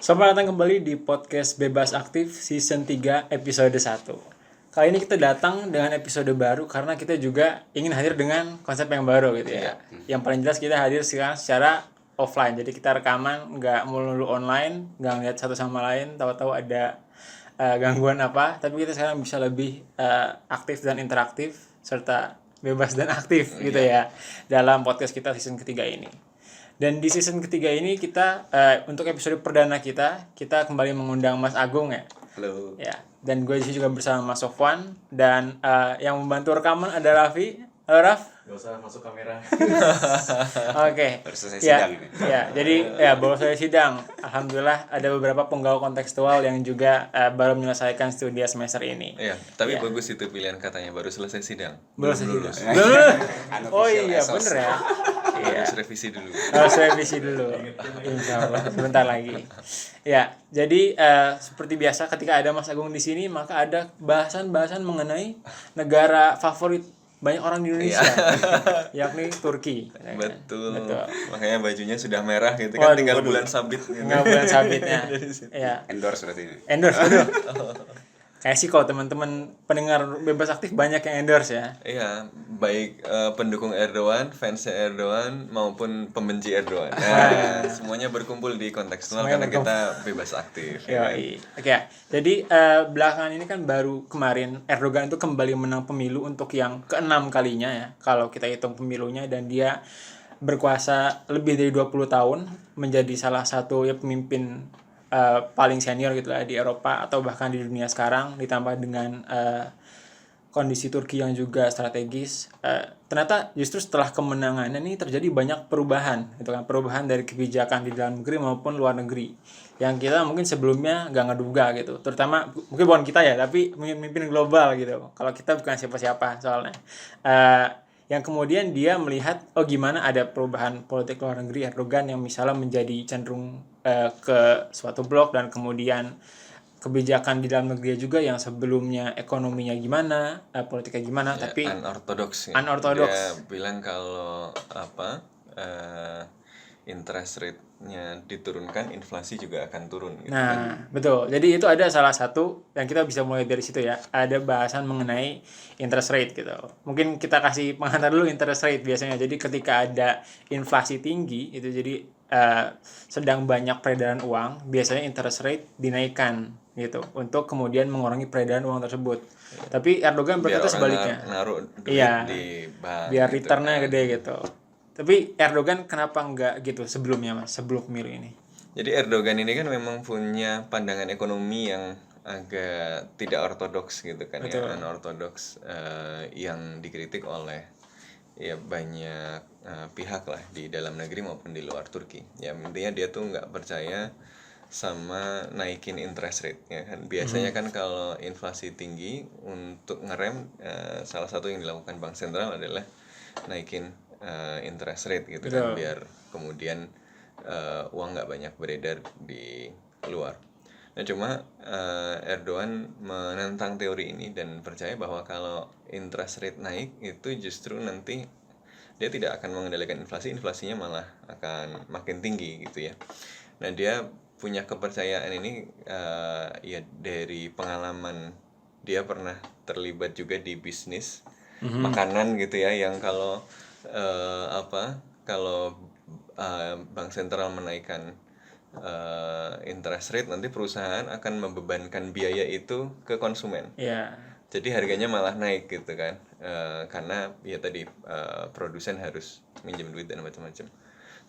Selamat datang kembali di podcast Bebas Aktif Season 3 episode 1. Kali ini kita datang dengan episode baru karena kita juga ingin hadir dengan konsep yang baru gitu ya. Yang paling jelas kita hadir sekarang secara offline. Jadi kita rekaman nggak melulu online, nggak ngeliat satu sama lain, tahu-tahu ada gangguan apa. Tapi kita sekarang bisa lebih aktif dan interaktif serta bebas dan aktif gitu ya dalam podcast kita season ketiga ini. Dan di season ketiga ini kita untuk episode perdana kita kembali mengundang Mas Agung ya. Halo. Ya. Dan gue di sini juga bersama Mas Sofwan dan yang membantu rekaman ada Raffi. Halo Raf. Gak usah masuk kamera. Oke. Baru selesai sidang ini. Ya, jadi baru selesai sidang. Alhamdulillah ada beberapa penggawa kontekstual yang juga baru menyelesaikan studi semester ini. Iya, tapi bagus itu pilihan katanya baru selesai sidang. Belum sidang. Oh Unofficial iya, esos. bener ya. Iya. Harus revisi dulu. Harus revisi dulu. Insya Allah sebentar lagi. Ya, jadi seperti biasa ketika ada Mas Agung di sini maka ada bahasan-bahasan mengenai negara favorit banyak orang di Indonesia, yakni Turki. Betul. Betul. Makanya bajunya sudah merah gitu kan, Waduh, tinggal bulan sabit gitu. Nggak bulan sabitnya. Ya. Endorse berarti ini. Endorse, aduh. Kayak sih kalau teman-teman pendengar bebas aktif banyak yang endorse ya. Iya, baik pendukung Erdogan, fans Erdogan maupun pembenci Erdogan. Nah, semuanya berkumpul di kontekstual Semuanya karena kita bebas aktif. Yoi. Oke, jadi belakangan ini kan baru kemarin Erdogan itu kembali menang pemilu untuk yang ke-6 kalinya ya. Kalau kita hitung pemilunya dan dia berkuasa lebih dari 20 tahun menjadi salah satu ya pemimpin paling senior gitu lah di Eropa atau bahkan di dunia sekarang, ditambah dengan kondisi Turki yang juga strategis. Ternyata justru setelah kemenangannya ini terjadi banyak perubahan gitu kan, perubahan dari kebijakan di dalam negeri maupun luar negeri yang kita mungkin sebelumnya nggak ngeduga gitu, terutama mungkin bukan kita ya, tapi pemimpin global gitu. Kalau kita bukan siapa-siapa soalnya. Yang kemudian dia melihat gimana ada perubahan politik luar negeri Erdogan yang misalnya menjadi cenderung ke suatu blok, dan kemudian kebijakan di dalam negeri juga yang sebelumnya ekonominya gimana, politiknya gimana, Ya, tapi unorthodox. Ya. unorthodox. Dia bilang kalau interest rate-nya diturunkan, inflasi juga akan turun gitu kan. Nah, betul. Jadi itu ada salah satu yang kita bisa mulai dari situ ya. Ada bahasan mengenai interest rate gitu. Mungkin kita kasih pengantar dulu interest rate biasanya. Jadi ketika ada inflasi tinggi itu jadi sedang banyak peredaran uang, biasanya interest rate dinaikkan gitu untuk kemudian mengurangi peredaran uang tersebut. Tapi Erdogan berkata sebaliknya. Naruh duit Iya. di bank. Biar gitu returnnya kan. gede gitu. Tapi Erdogan kenapa enggak gitu sebelumnya Mas, sebelum pemilu ini? Jadi Erdogan ini kan memang punya pandangan ekonomi yang agak tidak ortodoks gitu kan. Betul. Ya, unortodoks yang dikritik oleh ya banyak pihak lah di dalam negeri maupun di luar Turki. Ya intinya dia tuh nggak percaya sama naikin interest rate ya kan. Biasanya kan kalau inflasi tinggi, untuk ngerem salah satu yang dilakukan bank sentral adalah naikin interest rate gitu. Betul. Kan, biar kemudian uang nggak banyak beredar di luar. Nah cuma Erdogan menentang teori ini dan percaya bahwa kalau interest rate naik itu justru nanti dia tidak akan mengendalikan inflasi, inflasinya malah akan makin tinggi gitu ya. Nah dia punya kepercayaan ini ya dari pengalaman dia pernah terlibat juga di bisnis makanan gitu ya, yang kalau kalau bank sentral menaikkan interest rate, nanti perusahaan akan membebankan biaya itu ke konsumen. Iya. Jadi harganya malah naik gitu kan, karena ya tadi produsen harus minjem duit dan macam-macam.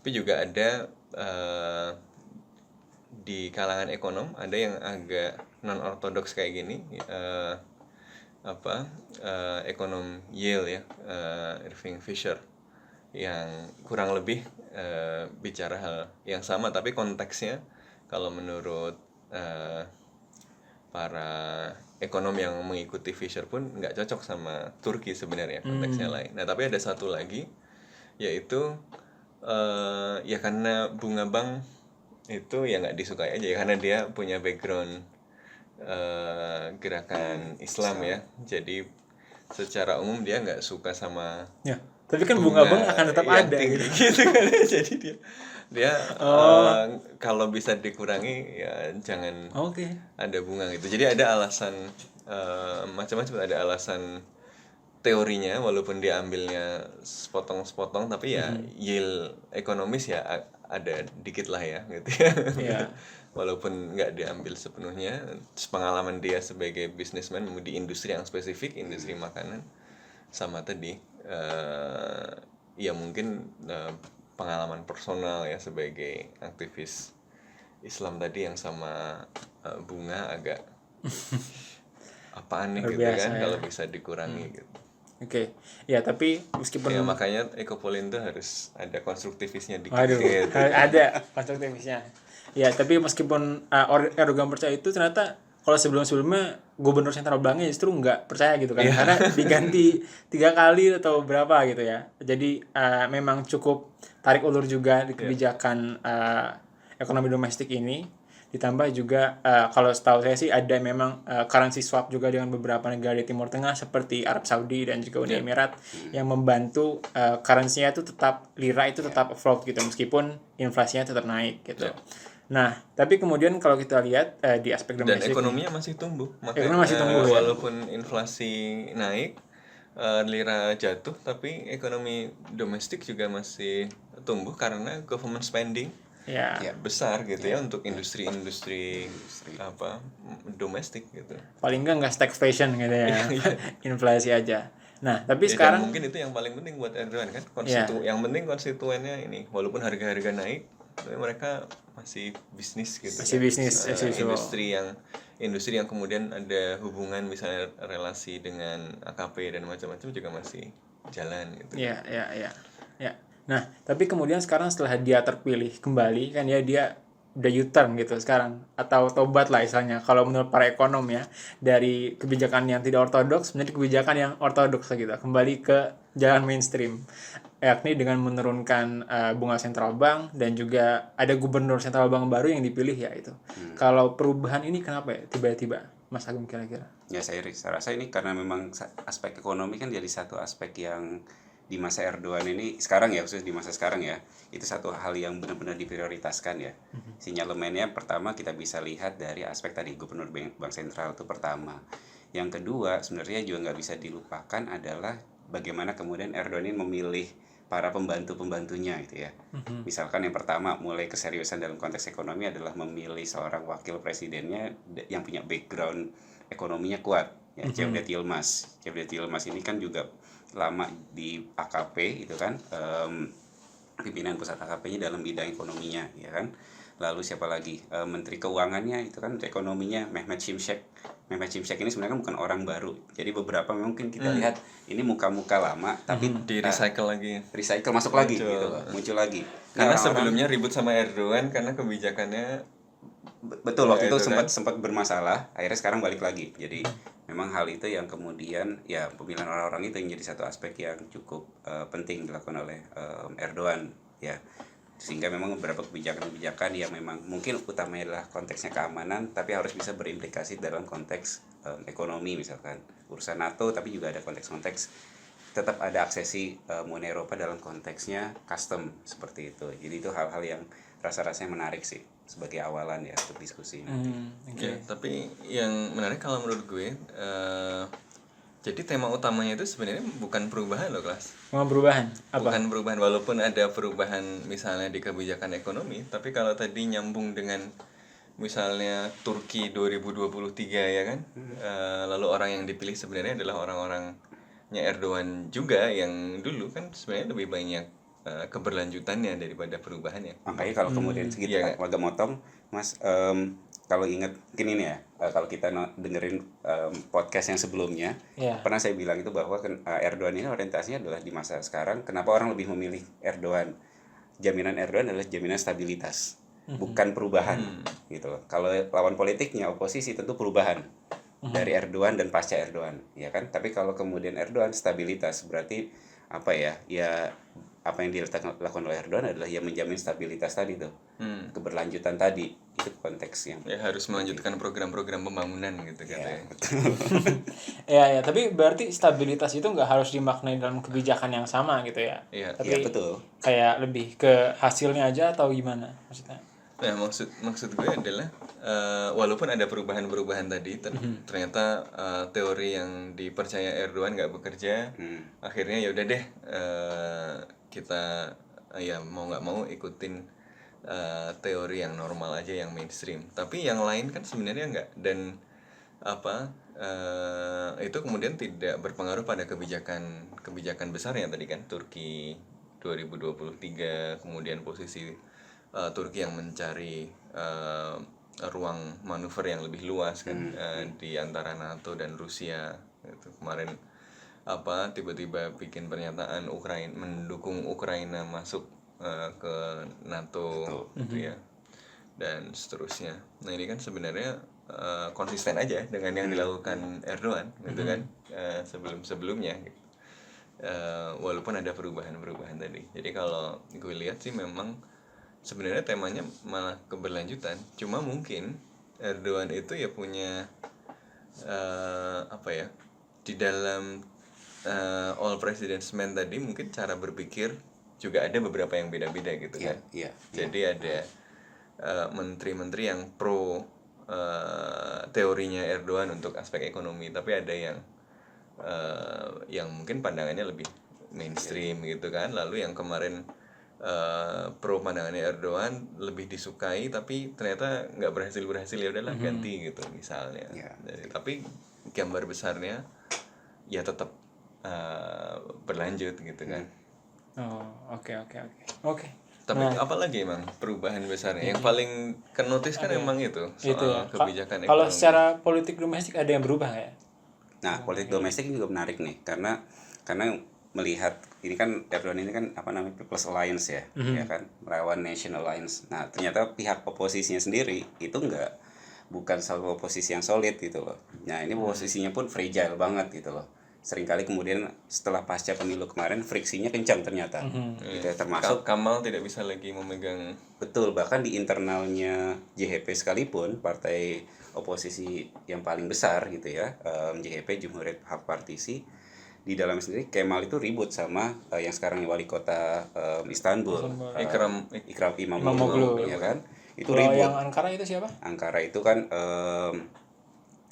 Tapi juga ada di kalangan ekonom ada yang agak non ortodoks kayak gini, ekonom Yale ya, Irving Fisher, yang kurang lebih bicara hal yang sama, tapi konteksnya kalau menurut para ekonom yang mengikuti Fisher pun nggak cocok sama Turki sebenarnya, konteksnya lain. Nah tapi ada satu lagi, yaitu ya karena bunga bank itu ya nggak disukai aja ya, karena dia punya background gerakan Islam ya, jadi secara umum dia nggak suka sama Tapi kan bunga bank akan tetap yang ada tinggi gitu. gitu kan. Jadi dia kalau bisa dikurangi ya jangan Oke. ada bunga gitu. Jadi ada alasan macam-macam, ada alasan teorinya walaupun dia ambilnya sepotong-sepotong, tapi ya yield ekonomis ya ada dikit lah ya gitu ya. Iya. Walaupun nggak diambil sepenuhnya, pengalaman dia sebagai businessman di industri yang spesifik, industri makanan, sama tadi ya mungkin pengalaman personal ya sebagai aktivis Islam tadi yang sama bunga agak apaan nih Luar gitu biasa, kan ya. kalau bisa dikurangi gitu. Oke. Ya, tapi meskipun Ya makanya Ekopolin tuh harus ada konstruktivisnya dikit waduh, gitu. ada konstruktivisnya. Ya, tapi meskipun Erdogan percaya itu, ternyata kalau sebelum-sebelumnya gubernur sentral banknya justru nggak percaya gitu kan, karena diganti 3 kali atau berapa gitu ya. Jadi memang cukup tarik ulur juga di kebijakan ekonomi domestik ini. Ditambah juga kalau setahu saya sih ada memang currency swap juga dengan beberapa negara di Timur Tengah seperti Arab Saudi dan juga Uni Emirat yang membantu currency-nya itu tetap, lira itu tetap afloat gitu meskipun inflasinya tetap naik gitu. Nah, tapi kemudian kalau kita lihat di aspek Dan domestik, ekonominya masih tumbuh. Makanya ekonomi masih tumbuh, ya. walaupun inflasi naik, lira jatuh, tapi ekonomi domestik juga masih tumbuh karena government spending ya, besar gitu ya untuk industri apa domestik gitu. paling nggak stagflation gitu ya, inflasi aja. Nah, tapi Ya, sekarang dan mungkin itu yang paling penting buat Erdogan kan, Ya. yang penting konstituennya ini, walaupun harga-harga naik, tapi mereka masih bisnis gitu. Masih kan. bisnis as usual. Industri yang kemudian ada hubungan misalnya relasi dengan AKP dan macam-macam juga masih jalan gitu. Ya. Nah, tapi kemudian sekarang setelah dia terpilih kembali kan ya, dia udah U-turn gitu sekarang, atau tobat lah istilahnya kalau menurut para ekonom ya, dari kebijakan yang tidak ortodoks menjadi kebijakan yang ortodoks gitu, kembali ke jalan mainstream, yakni dengan menurunkan bunga sentral bank, dan juga ada gubernur sentral bank baru yang dipilih ya itu. Kalau perubahan ini kenapa ya tiba-tiba, Mas Agung, kira-kira? Ya saya rasa ini karena memang aspek ekonomi kan jadi satu aspek yang di masa Erdogan ini sekarang ya, khusus di masa sekarang ya, itu satu hal yang benar-benar diprioritaskan ya. Sinyalemennya pertama kita bisa lihat dari aspek tadi gubernur bank sentral itu pertama. Yang kedua sebenarnya juga nggak bisa dilupakan adalah bagaimana kemudian Erdogan ini memilih para pembantu-pembantunya gitu ya. Misalkan yang pertama mulai keseriusan dalam konteks ekonomi adalah memilih seorang wakil presidennya yang punya background ekonominya kuat ya, Cevdet Yilmaz. Cevdet Yilmaz ini kan juga lama di AKP itu kan, pimpinan pusat AKP-nya dalam bidang ekonominya ya kan. Lalu siapa lagi, menteri keuangannya itu kan ekonominya Mehmet Şimşek. Mehmet Şimşek ini sebenarnya kan bukan orang baru, jadi beberapa mungkin kita lihat ini muka-muka lama tapi Di recycle lagi. recycle masuk lagi gitu, muncul lagi. Karena Orang-orang- sebelumnya ribut sama Erdogan karena kebijakannya betul waktu Ya, itu itu sempat bermasalah, akhirnya sekarang balik lagi. Jadi memang hal itu yang kemudian ya pemilihan orang-orang itu yang jadi satu aspek yang cukup penting dilakukan oleh Erdogan ya, sehingga memang beberapa kebijakan-kebijakan yang memang mungkin utamanya adalah konteksnya keamanan tapi harus bisa berimplikasi dalam konteks ekonomi, misalkan urusan NATO, tapi juga ada konteks-konteks tetap ada aksesi Uni Eropa dalam konteksnya custom seperti itu. Jadi itu hal-hal yang rasa-rasanya menarik sih sebagai awalan ya untuk diskusi nanti. Ya, tapi yang menarik kalau menurut gue, jadi tema utamanya itu sebenarnya bukan perubahan loh, Kelas. Mau perubahan apa? Bukan perubahan, walaupun ada perubahan misalnya di kebijakan ekonomi, tapi kalau tadi nyambung dengan misalnya Turki 2023 ya kan, lalu orang yang dipilih sebenarnya adalah orang-orangnya Erdogan juga yang dulu kan sebenarnya lebih banyak keberlanjutannya daripada perubahannya. Makanya kalau kemudian segitu Iya. agak motong, Mas, kalau ingat mungkin ini ya, kalau kita dengerin podcast yang sebelumnya, Iya. pernah saya bilang itu bahwa Erdogan ini orientasinya adalah di masa sekarang. Kenapa orang lebih memilih Erdogan? Jaminan Erdogan adalah jaminan stabilitas, bukan perubahan, gitu loh. Kalau lawan politiknya oposisi tentu perubahan dari Erdogan dan pasca Erdogan, ya kan? Tapi kalau kemudian Erdogan stabilitas berarti apa ya? Ya apa yang dilakukan oleh Erdogan adalah yang menjamin stabilitas tadi tuh, keberlanjutan tadi, itu konteksnya. Ya harus melanjutkan program-program pembangunan gitu katanya. Ya, tapi berarti stabilitas itu nggak harus dimaknai dalam kebijakan yang sama gitu ya. Iya. Tapi Iya, betul. kayak lebih ke hasilnya aja atau gimana maksudnya? Nah, maksud gue adalah walaupun ada perubahan-perubahan tadi, ternyata teori yang dipercaya Erdogan nggak bekerja, akhirnya ya udah deh, kita ya mau nggak mau ikutin teori yang normal aja, yang mainstream. Tapi yang lain kan sebenarnya nggak, dan itu kemudian tidak berpengaruh pada kebijakan besar yang tadi kan, Turki 2023, kemudian posisi Turki yang mencari ruang manuver yang lebih luas kan, di antara NATO dan Rusia itu kemarin tiba-tiba bikin pernyataan mendukung Ukraina masuk ke NATO gitu ya, dan seterusnya. Nah ini kan sebenarnya konsisten aja dengan yang dilakukan Erdogan gitu kan, sebelum-sebelumnya gitu. Walaupun ada perubahan-perubahan tadi. Jadi kalau gue lihat sih memang sebenarnya temanya malah keberlanjutan. Cuma mungkin Erdogan itu ya punya di dalam all presidents men tadi, mungkin cara berpikir juga ada beberapa yang beda-beda gitu kan. Jadi ada menteri-menteri yang pro teorinya Erdogan untuk aspek ekonomi, tapi ada yang mungkin pandangannya lebih mainstream gitu kan. Lalu yang kemarin pro pandangannya Erdogan lebih disukai tapi ternyata nggak berhasil ya udahlah ganti gitu misalnya. Jadi, tapi gambar besarnya ya tetap berlanjut gitu kan. Oke. Tapi apalagi emang perubahan besarnya yang paling kenotis kan emang itu soal kebijakan ekonomi. Kalau secara politik domestik ada yang berubah ya? Nah, politik domestik ini juga menarik nih, karena melihat ini kan Erdogan ini kan People's Alliance ya, ya kan, melawan National Alliance. Nah, ternyata pihak oposisinya sendiri itu bukan satu oposisi yang solid gitu loh. Nah, ini posisinya pun fragile banget gitu loh. Seringkali kemudian setelah pasca pemilu kemarin friksinya kencang ternyata. Gitu ya, termasuk Kamal tidak bisa lagi memegang. Betul, bahkan di internalnya JHP sekalipun, partai oposisi yang paling besar gitu ya, JHP, Cumhuriyet Hak Partisi, di dalam sendiri Kemal itu ribut sama yang sekarang wali kota Istanbul, Ikram İmamoğlu, ya kan? Itu ribut. Yang Ankara itu siapa? Ankara itu kan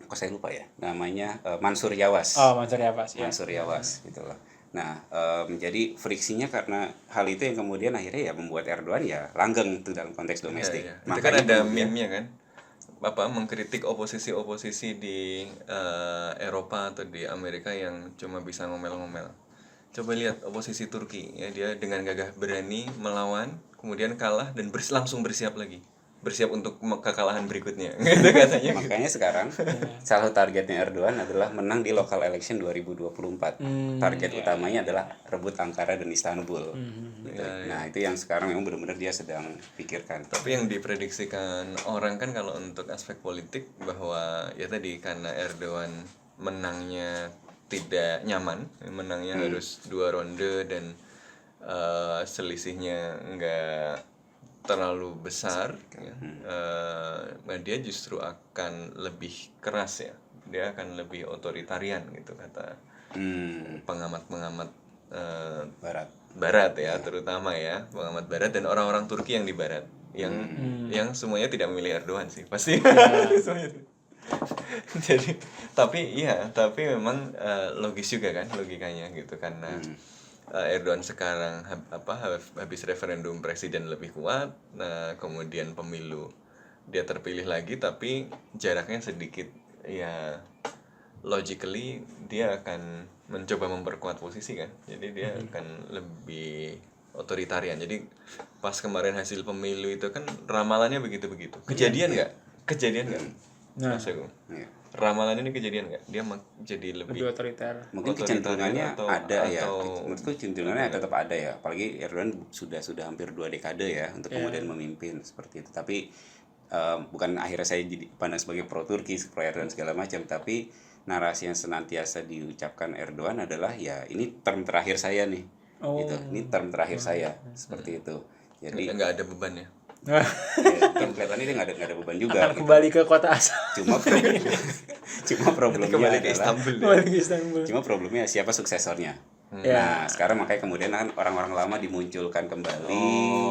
kok saya lupa ya namanya, Mansur Yavaş. Mansur Yavaş ya. Mansur Yavaş gitu loh. Nah, jadi friksinya karena hal itu yang kemudian akhirnya ya membuat Erdogan ya langgeng itu dalam konteks domestik. Ya. Itu kan ada meme-nya kan, mengkritik oposisi di Eropa atau di Amerika yang cuma bisa ngomel-ngomel. Coba lihat oposisi Turki ya, dia dengan gagah berani melawan, kemudian kalah dan langsung bersiap untuk kekalahan berikutnya gitu katanya. Makanya sekarang salah satu targetnya Erdogan adalah menang di local election 2024. Target utamanya adalah rebut Ankara dan Istanbul. Gitu. Nah, itu yang sekarang memang benar-benar dia sedang pikirkan. Tapi yang diprediksikan orang kan kalau untuk aspek politik bahwa ya tadi karena Erdogan menangnya tidak nyaman, menangnya harus 2 ronde dan selisihnya enggak terlalu besar ya. Dia justru akan lebih keras ya, dia akan lebih otoritarian gitu kata pengamat-pengamat barat ya, terutama ya pengamat barat dan orang-orang Turki yang di barat yang semuanya tidak memilih Erdogan sih pasti. Jadi tapi memang logis juga kan logikanya gitu, karena Erdogan sekarang habis referendum presiden lebih kuat, nah kemudian pemilu dia terpilih lagi tapi jaraknya sedikit ya, logically dia akan mencoba memperkuat posisi kan, jadi dia akan lebih otoritarian. Jadi pas kemarin hasil pemilu itu kan ramalannya begitu-begitu, kejadian nggak? Nah, ramalan ini kejadian nggak? Dia jadi lebih otoriter. Mungkin kecenderungannya ada ya. Menurutku kecenderungannya tetap ada ya. Apalagi Erdogan sudah hampir 2 dekade ya untuk kemudian memimpin seperti itu. Tapi bukan akhirnya saya jadi pandang sebagai pro Turki, pro Erdogan segala macam. Tapi narasi yang senantiasa diucapkan Erdogan adalah ya ini term terakhir saya nih. gitu. Ini term terakhir saya seperti itu. Jadi nggak ada beban ya. ya, kelihatannya dia nggak ada beban juga. Akan Gitu. kembali ke kota asal. Cuma problemnya Kembali ke adalah Istanbul ya. Kembali ke Istanbul. cuma problemnya siapa suksesornya. Ya. Nah, sekarang makanya kemudian kan orang-orang lama dimunculkan kembali.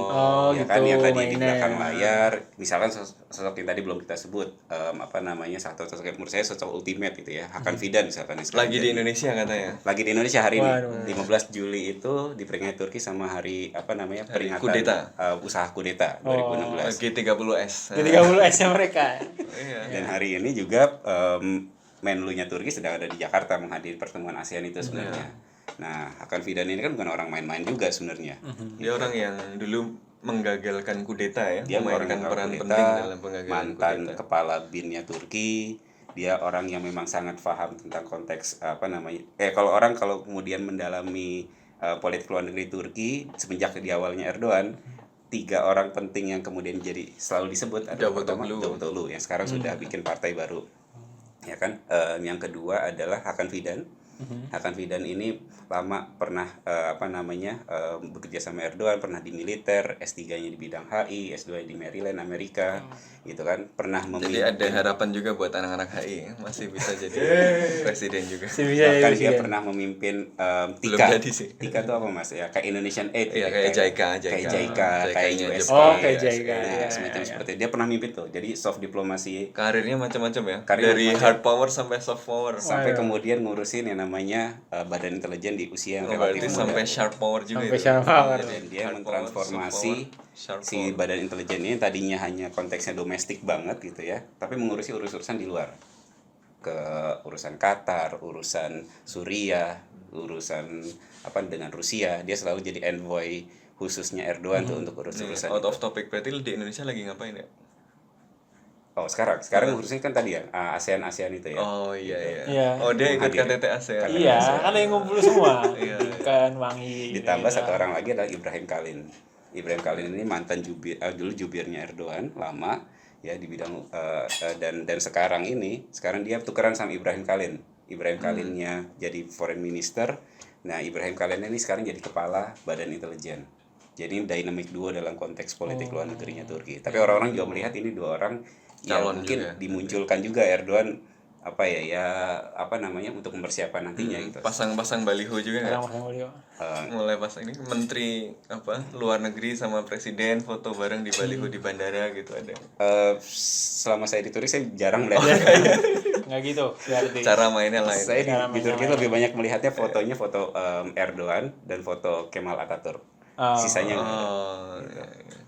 Oh, Ya gitu kan yang tadi di mainnya. belakang layar, misalkan sosok yang tadi belum kita sebut apa namanya, sosok yang menurut saya sosok ultimate gitu ya. Hakan Fidan misalkan yang sekarang Lagi di jadi- Indonesia katanya. Lagi di Indonesia hari ini. Waduh. 15 Juli itu diperingati Turki sama hari apa namanya? Hari Peringatan kudeta. Usaha kudeta Oh. 2016. G30S. Jadi 30 S-nya mereka. Iya. Dan hari ini juga Menlunya Turki sedang ada di Jakarta menghadiri pertemuan ASEAN itu sebenarnya. Nah, Hakan Fidan ini kan bukan orang main-main juga sebenarnya. Dia orang yang dulu menggagalkan kudeta ya, Dia orang memainkan yang peran kudeta, penting dalam pengagalan mantan kudeta. kepala BIN-nya Turki. Dia orang yang memang sangat paham tentang konteks apa namanya. Kalau kemudian mendalami politik luar negeri Turki semenjak di awalnya Erdogan, 3 orang penting yang kemudian jadi selalu disebut adalah pertama Davutoglu yang sekarang sudah bikin partai baru. Ya kan? Yang kedua adalah Hakan Fidan. Hakan Fidan ini lama pernah bekerja sama Erdogan, pernah di militer, S3-nya di bidang HI, S2 di Maryland Amerika, gitu kan, pernah Jadi memimpin. ada harapan juga buat anak-anak HI masih bisa jadi presiden juga. Bisa Bahkan jadi dia presiden. pernah memimpin Belum TIKA. jadi sih. TIKA itu apa Mas? Ya kayak Indonesian Aid, Iya, gitu, kayak JICA, kayak JICA. JICA, kayak JICA-nya USAID. Jepang. Oh, kayak JICA. Nah, Iya, semacam iya. seperti itu. Dia pernah mimpin tuh. Jadi soft diplomasi Karirnya macam-macam ya. Karirnya Dari macam-macam. hard power sampai soft power. sampai Waduh. kemudian ngurusin yang namanya badan intelijen di usia yang Oh, relatif berarti muda. sampai sharp power juga Sampai itu. sharp power. Dan dia Hard mentransformasi power, soft power, sharp si power. badan intelijen ini yang tadinya hanya konteksnya domestik banget gitu ya, tapi mengurusi urusan di luar, ke urusan Qatar, urusan Suriah, urusan apa dengan Rusia. Dia selalu jadi envoy khususnya Erdogan tuh untuk Nih, urusan out itu. of topic, berarti di Indonesia lagi ngapain ya? Oh sekarang ngurusin kan tadi ya ASEAN itu ya. Oh iya iya. Iya. Oh dia ikut Menghadiri. KTT ASEAN. Iya, kan ada yang ngumpul semua. Iya. Ikan, wangi. Ditambah gitu. satu orang lagi adalah Ibrahim Kalin. Ibrahim Kalin ini mantan dulu jubirnya Erdogan lama ya di bidang dan sekarang dia tukeran sama Ibrahim Kalin. Ibrahim Kalinnya jadi foreign minister. Nah, Ibrahim Kalin ini sekarang jadi kepala Badan Intelijen. Jadi ini dynamic duo dalam konteks politik luar negerinya Turki. Tapi orang-orang juga melihat ini dua orang yang Calon mungkin juga. dimunculkan juga Erdogan untuk mempersiapkan nantinya gitu. Pasang-pasang baliho juga nggak? Orang-orang beliau. Mulai pasang ini menteri luar negeri sama presiden foto bareng di baliho di bandara gitu ada. Selama saya di Turki saya jarang melihat. Nggak gitu, berarti. Cara mainnya lain. Saya Cara di Turki mainnya lebih banyak melihatnya fotonya foto Erdogan dan foto Kemal Ataturk. Oh. Sisanya nggak ada. Oh, iya, iya.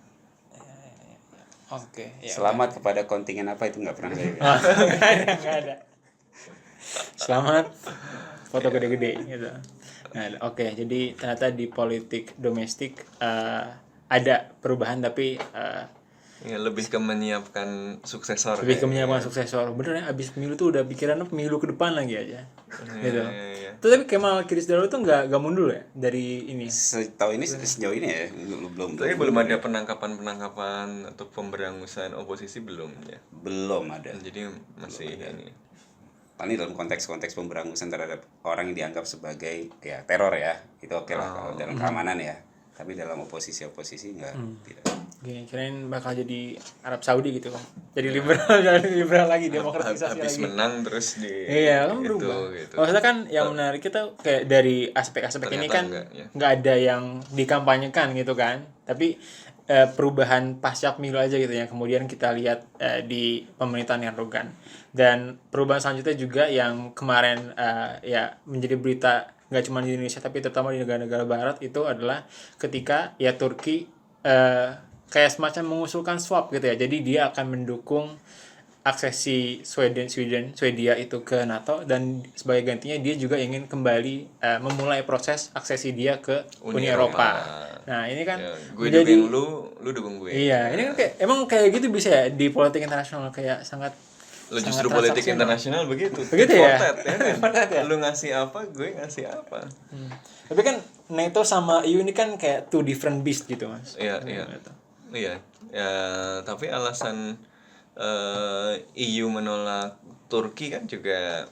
Oke, ya. Selamat kepada kontingen apa itu nggak pernah saya lihat. Nggak ada. Selamat foto gede-gede gitu. Nah, oke, jadi ternyata di politik domestik ada perubahan tapi Ya, lebih ke menyiapkan suksesor. lebih ke menyiapkan suksesor. Bener ya, abis pemilu tuh udah pikirannya pemilu ke depan lagi aja. Gitu. Iya. Tuh, tapi Kemal Kılıçdaroğlu tuh nggak mundur ya dari ini. Sejauh ini sejauh ini ya belum. Tapi belum ada penangkapan atau pemberangusan oposisi belum ya. Belum ada. Jadi masih ini. Paling dalam konteks pemberangusan terhadap orang yang dianggap sebagai ya teror ya, itu oke lah kalau dalam keamanan ya. Tapi dalam oposisi enggak tidak. Oke, kirain bakal jadi Arab Saudi gitu kan. Jadi liberal, jadi liberal lagi, demokratisasi Habis lagi. menang terus di Iya, kan itu, berubah. gitu. Maksudnya kan yang menarik kita kayak dari aspek-aspek ini Ternyata kan enggak, ya. nggak ada yang dikampanyekan gitu kan. Tapi perubahan pasca pemilu aja gitu yang kemudian kita lihat di pemerintahan Erdogan. Dan perubahan selanjutnya juga yang kemarin ya menjadi berita nggak cuma di Indonesia tapi terutama di negara-negara barat itu adalah ketika ya Turki kayak semacam mengusulkan swap gitu ya. Jadi dia akan mendukung aksesi Swedia itu ke NATO dan sebagai gantinya dia juga ingin kembali memulai proses aksesi dia ke Uni Eropa. Nah, ini kan Ya, gue menjadi dukung lu dukung gue. iya, ini kan kayak emang kayak gitu bisa ya di politik internasional kayak sangat Lo sangat justru politik transaksional. internasional begitu. Begitu ya? Fortet, kan? Fortet ya? Lu ngasih apa, gue ngasih apa. Tapi kan NATO sama EU ini kan kayak two different beast gitu, Mas. Iya, iya. Iya. Ya, tapi alasan EU menolak Turki kan juga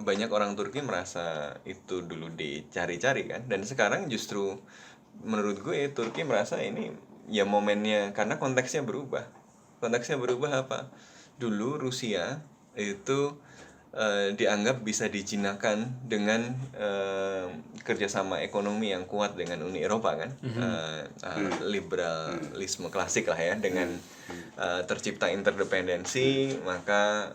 banyak orang Turki merasa itu dulu dicari-cari kan, dan sekarang justru menurut gue Turki merasa ini ya momennya, karena konteksnya berubah apa, dulu Rusia itu dianggap bisa dijinakan dengan kerjasama ekonomi yang kuat dengan Uni Eropa kan, liberalisme klasik lah ya, dengan tercipta interdependensi, maka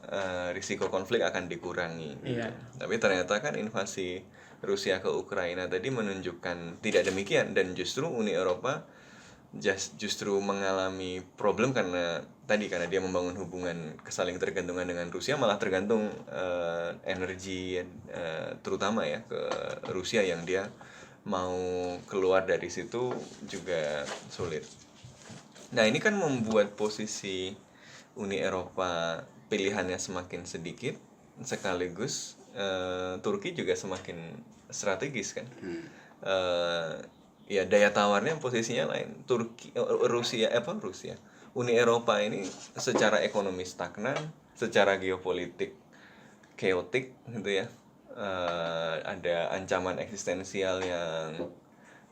risiko konflik akan dikurangi gitu. Iya. Tapi ternyata kan invasi Rusia ke Ukraina tadi menunjukkan tidak demikian, dan justru Uni Eropa justru mengalami problem karena dia membangun hubungan kesaling tergantungan dengan Rusia, malah tergantung energi terutama ya ke Rusia, yang dia mau keluar dari situ juga sulit. Nah, ini kan membuat posisi Uni Eropa pilihannya semakin sedikit, sekaligus Turki juga semakin strategis kan. Ya daya tawarnya posisinya lain. Rusia Uni Eropa ini secara ekonomi stagnan, secara geopolitik chaotic gitu ya. Ada ancaman eksistensial yang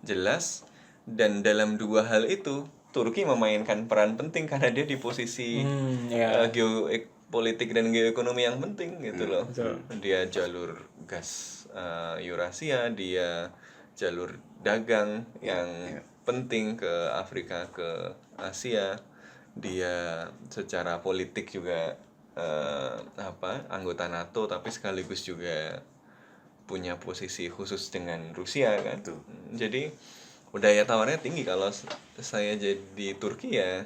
jelas, dan dalam dua hal itu Turki memainkan peran penting karena dia di posisi geopolitik dan geoekonomi yang penting gitu loh. Dia jalur gas Eurasia, dia jalur dagang yang penting ke Afrika, ke Asia, dia secara politik juga anggota NATO, tapi sekaligus juga punya posisi khusus dengan Rusia kan. Jadi daya tawarnya tinggi. Kalau saya jadi Turki ya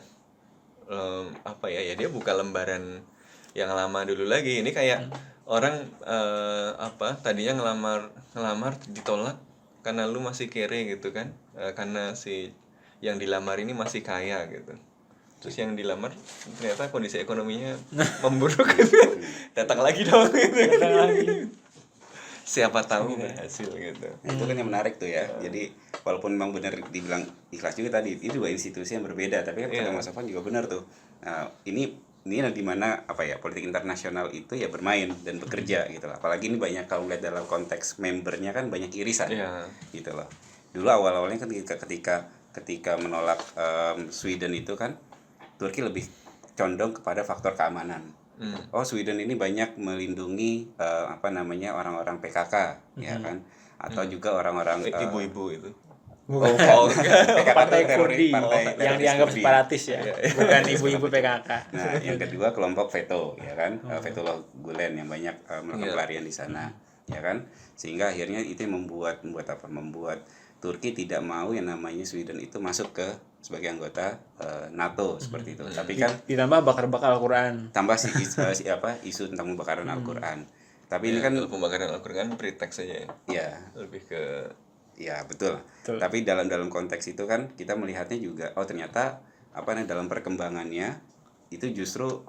dia buka lembaran yang lama dulu lagi. Ini kayak orang tadinya ngelamar ditolak karena lu masih kere gitu kan, karena si yang dilamar ini masih kaya gitu, terus yang dilamar ternyata kondisi ekonominya memburuk gitu. Datang lagi dong gitu. Siapa tahu berhasil gitu. Itu kan yang menarik tuh ya. Jadi walaupun memang benar dibilang ikhlas juga tadi, itu dua institusi yang berbeda, tapi kan kata Mas Sofwan juga benar tuh. Nah, ini di mana politik internasional itu ya bermain dan bekerja gitu loh. Apalagi ini banyak, kalau lihat dalam konteks membernya kan banyak irisan gitu loh. Dulu awal-awalnya kan ketika menolak Sweden itu kan Turki lebih condong kepada faktor keamanan. Oh, Sweden ini banyak melindungi orang-orang PKK ya kan, atau juga orang-orang ibu-ibu itu. Partai Kurdi yang dianggap separatis ya, bukan ibu-ibu PKK. Nah, yang kedua kelompok veto ya kan, Fethullah Gulen yang banyak melakukan pelarian di sana ya kan, sehingga akhirnya itu membuat Turki tidak mau yang namanya Sweden itu masuk ke sebagai anggota NATO seperti itu. Tapi kan ditambah bakar-bakar Al-Qur'an. Tambah isu tentang pembakaran Al-Qur'an. Tapi ini kan pembakaran Al-Qur'an pretext saja ya. Ya, lebih ke betul. Tapi dalam konteks itu kan kita melihatnya juga ternyata dalam perkembangannya itu justru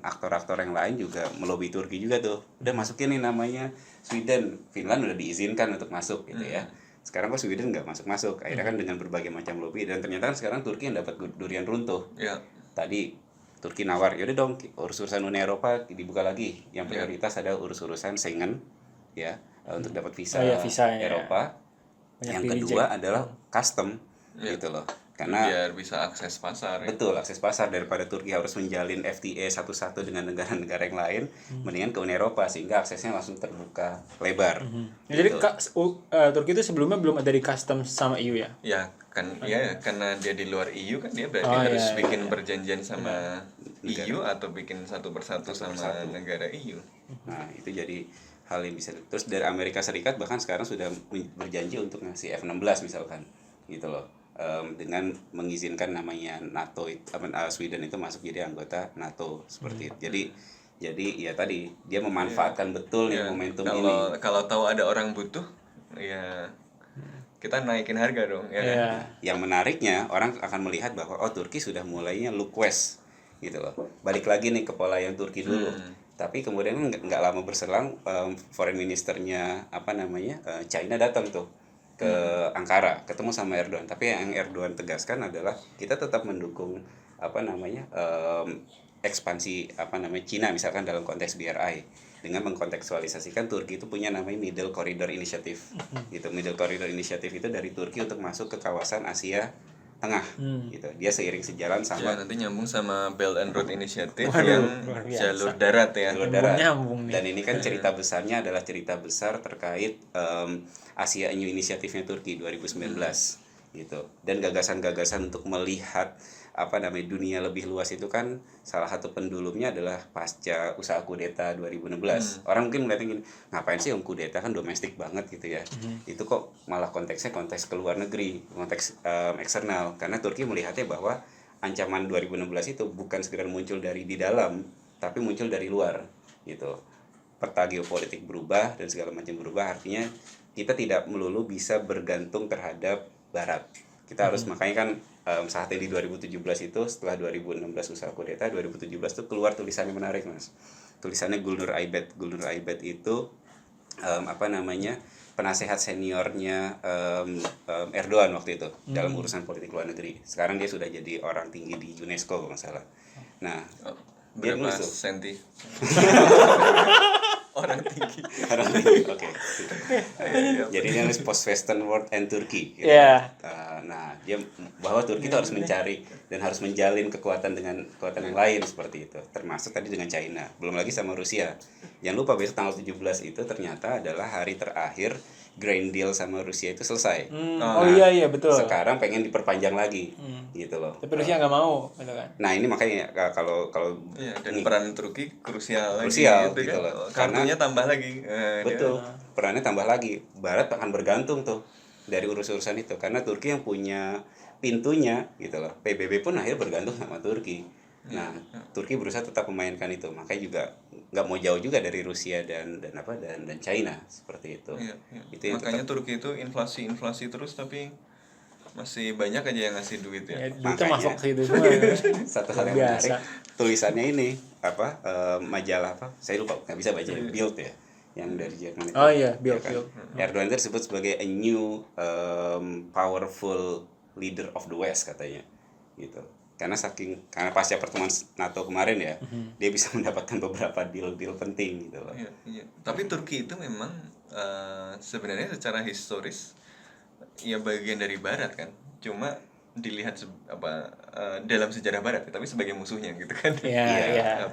aktor-aktor yang lain juga melobi Turki juga tuh. Udah masukin nih namanya Sweden, Finland udah diizinkan untuk masuk gitu ya. Sekarang kok Sweden nggak masuk. Akhirnya kan dengan berbagai macam lobby, dan ternyata kan sekarang Turki yang dapat durian runtuh. Tadi Turki nawar, yaudah dong urusan Uni Eropa dibuka lagi. Yang prioritas ada urusan Schengen ya, untuk dapat visa Eropa. Yang kedua adalah custom gitu loh. Karena biar bisa akses pasar. Betul, akses pasar. Daripada Turki harus menjalin FTA satu-satu dengan negara-negara yang lain, mendingan ke Uni Eropa sehingga aksesnya langsung terbuka lebar. Jadi Turki itu sebelumnya belum ada di custom sama EU ya? Ya kan, karena dia di luar EU kan, dia berarti harus bikin perjanjian sama EU atau bikin satu persatu sama negara EU. Nah, itu jadi hal yang bisa. Terus dari Amerika Serikat bahkan sekarang sudah berjanji untuk ngasih F-16 misalkan gitu loh. Dengan mengizinkan namanya NATO, Sweden itu masuk jadi anggota NATO seperti itu. Jadi ya tadi dia memanfaatkan betul nih momentum ini. Kalau tahu ada orang butuh, ya kita naikin harga dong ya kan? Yang menariknya orang akan melihat bahwa Turki sudah mulainya look west gitu loh. Balik lagi nih ke pola yang Turki dulu. Tapi kemudian nggak lama berselang foreign ministernya China datang tuh ke Ankara, ketemu sama Erdogan. Tapi yang Erdogan tegaskan adalah kita tetap mendukung ekspansi Cina misalkan dalam konteks BRI. dengan mengkontekstualisasikan Turki itu punya namanya Middle Corridor Initiative. Gitu. Middle Corridor Initiative itu dari Turki untuk masuk ke kawasan Asia Tengah. Gitu. Dia seiring sejalan Ya, sama nanti nyambung sama Belt and Road Initiative Waduh, yang luar biasa. jalur darat ya. jalur darat. Nyambung nih. Dan ini kan cerita besarnya adalah cerita besar terkait Asia New Initiative-nya Turki 2019 gitu. Dan gagasan-gagasan untuk melihat dunia lebih luas itu kan salah satu pendulumnya adalah pasca usaha kudeta 2016. Orang mungkin melihatnya gini, ngapain sih yang kudeta kan domestik banget gitu ya. Itu kok malah konteksnya konteks ke luar negeri, konteks eksternal. Karena Turki melihatnya bahwa ancaman 2016 itu bukan sekedar muncul dari di dalam, tapi muncul dari luar gitu. Peta geopolitik berubah dan segala macam berubah, artinya kita tidak melulu bisa bergantung terhadap barat. Kita harus makanya kan saatnya di 2017 itu setelah 2016 usaha kudeta, 2017 itu keluar tulisannya menarik Mas. Tulisannya Gulnur Aibet. Gulnur Aibet itu penasehat seniornya Erdogan waktu itu dalam urusan politik luar negeri. Sekarang dia sudah jadi orang tinggi di UNESCO kalau nggak salah. Nah, dia Berapa nulis tuh. senti? Orang tinggi. Oke. Jadi dia nulis post-Western world and Turkey. Gitu. Iya. Nah, dia bahwa Turki itu harus mencari dan harus menjalin kekuatan dengan kekuatan yang lain seperti itu. Termasuk tadi dengan China. Belum lagi sama Rusia. Jangan lupa besok tanggal 17 itu ternyata adalah hari terakhir Grain Deal sama Rusia itu selesai. Oh iya betul. Sekarang pengen diperpanjang lagi. Gitu loh. Tapi Rusia nggak mau, gitu kan. Nah, ini makanya kalau Iya, dan peran Turki krusial lagi Krusial, gitu gitu kan. loh. Kartunya tambah lagi. betul, perannya tambah lagi. Barat akan bergantung tuh dari urusan itu karena Turki yang punya pintunya gitu loh. PBB pun akhirnya bergantung sama Turki. Nah, Turki berusaha tetap memainkan itu. Makanya juga nggak mau jauh juga dari Rusia dan China seperti itu. Iya. Itu yang Makanya Turki itu inflasi terus tapi masih banyak aja yang ngasih duit ya. Ya, duitnya Makanya. masuk ke situ semua. satu hal yang Biasa. menarik tulisannya ini majalah saya lupa nggak bisa baca Bild ya yang dari Jerman itu. Oh iya, Ya Bild. Erdogan itu disebut sebagai a new powerful leader of the West katanya gitu karena pasca pertemuan NATO kemarin ya dia bisa mendapatkan beberapa deal penting gitu loh. Iya. Tapi Turki itu memang sebenarnya secara historis ya bagian dari Barat kan. Cuma dilihat dalam sejarah Barat tapi sebagai musuhnya gitu kan. Iya.